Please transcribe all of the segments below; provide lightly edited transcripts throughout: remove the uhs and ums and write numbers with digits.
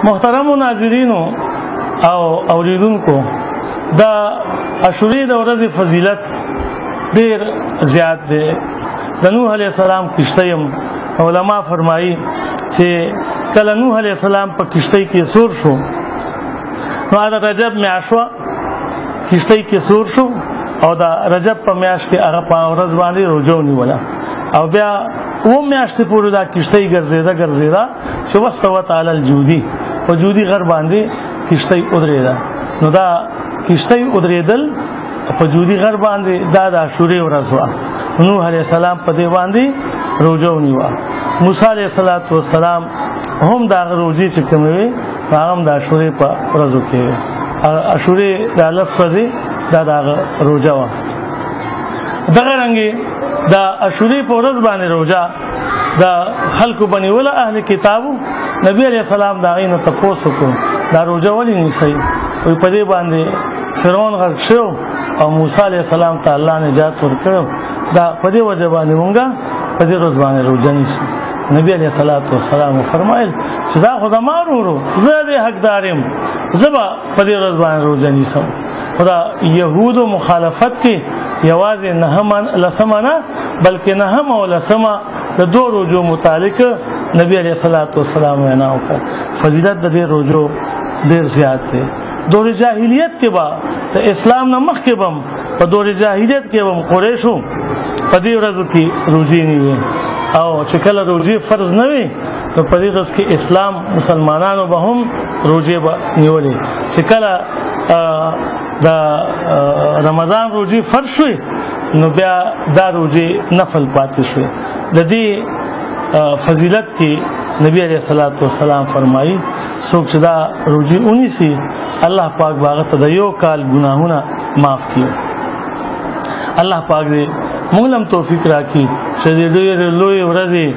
محترم ناظرینو او اوریدونکو دا عاشورې د ورځې فضیلت ډیر زیات دی. د نوح علیه السلام کشتۍ علما فرمایي چې کله نوح علیه السلام په کشتۍ کې سور شو نو د رجب میاشت وه، کشتۍ کې سور شو او د رجب په میاشت کې هغه په ورځ باندې روزه ونیوله او بیا اووه میاشتې پورې دا کشتۍ ګرځېده چې واستوت علی الجودي، په جودي غر باندې کشتۍ ودرېده. نو دا کشتۍ ودرېدل په جودي غر باندې دا د عاشورې ورځ وه. نوح علیه السلام په دې باندې روزه ونیوه. موسی علیه السلام هم د هغه روزې چې کومې وې هغه هم د عاشورې په ورځو کې وې. عاشورې دا 10 ورځې دا د هغه روزه وه. دغه رنګې د عاشورې په ورځ باندې روزه د خلکو بنیوله اهل کتابو. نبی علیه السلام د هغې نه تپوس وکړو دا روزه ولې نیسئ؟ وایي په دې باندې فرعون غرق شو او موسی علیه السلام ته الله نجات ورکړو، دا په دې وجه باندې مونږ په دې ورځ باندې روزه نیسو. نبی علیه السلام فرمایل چې دا خو زما ورورو، زه دې حقدار یم، زه به په دې ورځ باندې روزه نیسم. خو د یهودو مخالفت کې یوازې لسمه نه بلکې نهمه او لسمه د دوه روزو متعلق نبی علیه السلام وینا وکړه. فضیلت د دې روزو ډېر زیات دی. دور جاهلیت کې به د اسلام نه مخکې به په دور جاهلیت کې به قریشو په دې ورځو کې روزې نیوي او چې کله روزې فرض نه وي نو په دې ورځ کې اسلام مسلمانانو به هم روزې به نیولې. چې کله د رمضان روزې فرض شوې نو بیا دا روزې نفل پاتې شوې. د دې فضیلت کې نبی علیہ السلام فرمایي څوک چې دا روزې ونیسي الله پاک به هغه ته د یو کال ګناهونه معاف کړي. الله پاک دې موږ هم توفیق راکړي چې دې ډېرې لویې ورځې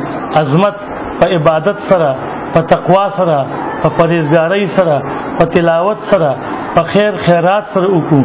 عظمت په عبادت سره، په تقوا سره، په پرهیزګارۍ سره، په تلاوت سره، په خیر خیرات سره وکړو.